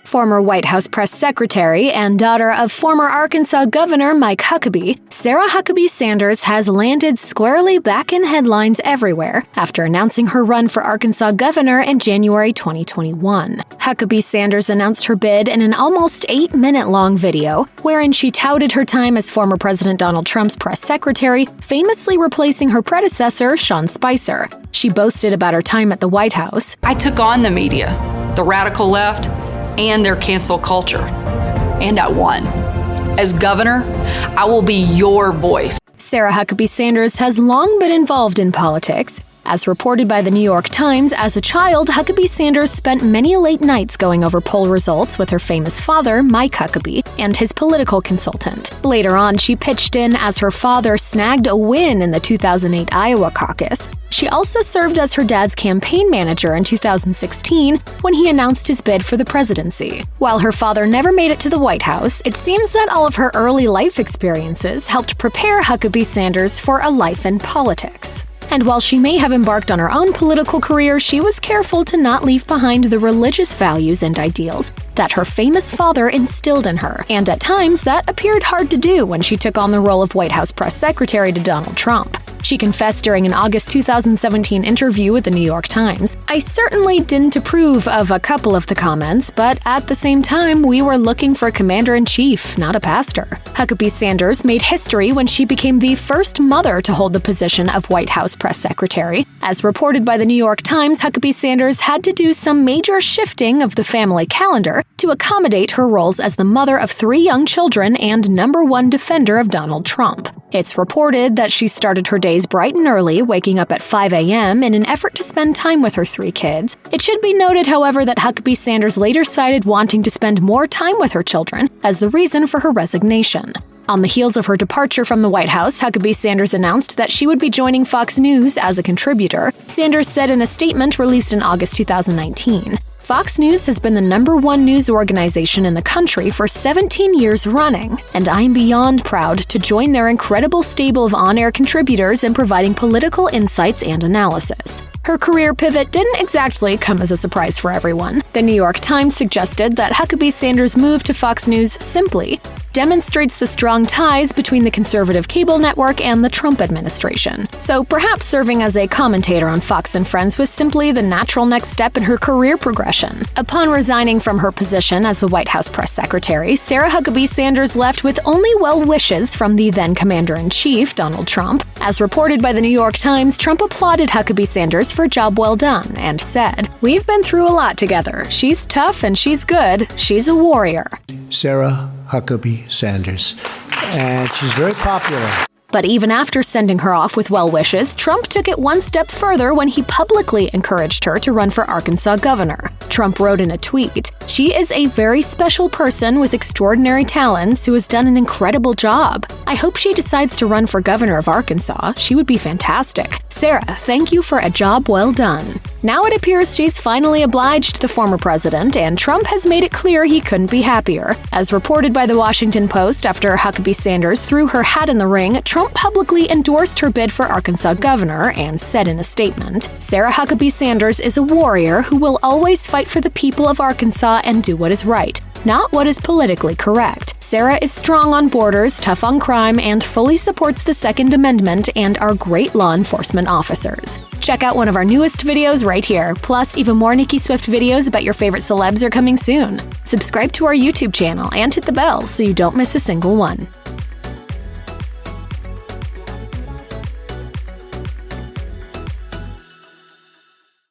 Former White House press secretary and daughter of former Arkansas Governor Mike Huckabee, Sarah Huckabee Sanders has landed squarely back in headlines everywhere after announcing her run for Arkansas governor in January 2021. Huckabee Sanders announced her bid in an almost 8-minute-long video, wherein she touted her time as former President Donald Trump's press secretary, famously replacing her predecessor, Sean Spicer. She boasted about her time at the White House. I took on the media, the radical left, and their cancel culture. And I won. As governor, I will be your voice. Sarah Huckabee Sanders has long been involved in politics. As reported by the New York Times, as a child, Huckabee Sanders spent many late nights going over poll results with her famous father, Mike Huckabee, and his political consultant. Later on, she pitched in as her father snagged a win in the 2008 Iowa caucus. She also served as her dad's campaign manager in 2016 when he announced his bid for the presidency. While her father never made it to the White House, it seems that all of her early life experiences helped prepare Huckabee Sanders for a life in politics. And while she may have embarked on her own political career, she was careful to not leave behind the religious values and ideals that her famous father instilled in her, and at times that appeared hard to do when she took on the role of White House press secretary to Donald Trump. She confessed during an August 2017 interview with the New York Times, "I certainly didn't approve of a couple of the comments, but at the same time, we were looking for a commander-in-chief, not a pastor." Huckabee Sanders made history when she became the first mother to hold the position of White House press secretary. As reported by the New York Times, Huckabee Sanders had to do some major shifting of the family calendar to accommodate her roles as the mother of 3 young children and #1 defender of Donald Trump. It's reported that she started her days bright and early, waking up at 5 a.m. in an effort to spend time with her 3 kids. It should be noted, however, that Huckabee Sanders later cited wanting to spend more time with her children as the reason for her resignation. On the heels of her departure from the White House, Huckabee Sanders announced that she would be joining Fox News as a contributor. Sanders said in a statement released in August 2019, "Fox News has been the #1 news organization in the country for 17 years running, and I am beyond proud to join their incredible stable of on-air contributors in providing political insights and analysis." Her career pivot didn't exactly come as a surprise for everyone. The New York Times suggested that Huckabee Sanders' move to Fox News simply demonstrates the strong ties between the conservative cable network and the Trump administration. So perhaps serving as a commentator on Fox and Friends was simply the natural next step in her career progression. Upon resigning from her position as the White House press secretary, Sarah Huckabee Sanders left with only well wishes from the then commander-in-chief, Donald Trump. As reported by the New York Times, Trump applauded Huckabee Sanders for a job well done and said, "We've been through a lot together. She's tough and she's good. She's a warrior." Sarah Huckabee Sanders, and she's very popular. But even after sending her off with well wishes, Trump took it one step further when he publicly encouraged her to run for Arkansas governor. Trump wrote in a tweet, "She is a very special person with extraordinary talents who has done an incredible job. I hope she decides to run for governor of Arkansas. She would be fantastic. Sarah, thank you for a job well done." Now it appears she's finally obliged the former president, and Trump has made it clear he couldn't be happier. As reported by the Washington Post, after Huckabee Sanders threw her hat in the ring, Trump publicly endorsed her bid for Arkansas governor and said in a statement, "Sarah Huckabee Sanders is a warrior who will always fight for the people of Arkansas and do what is right, not what is politically correct. Sarah is strong on borders, tough on crime, and fully supports the Second Amendment and our great law enforcement officers." Check out one of our newest videos right here. Plus, even more Nicki Swift videos about your favorite celebs are coming soon. Subscribe to our YouTube channel and hit the bell so you don't miss a single one.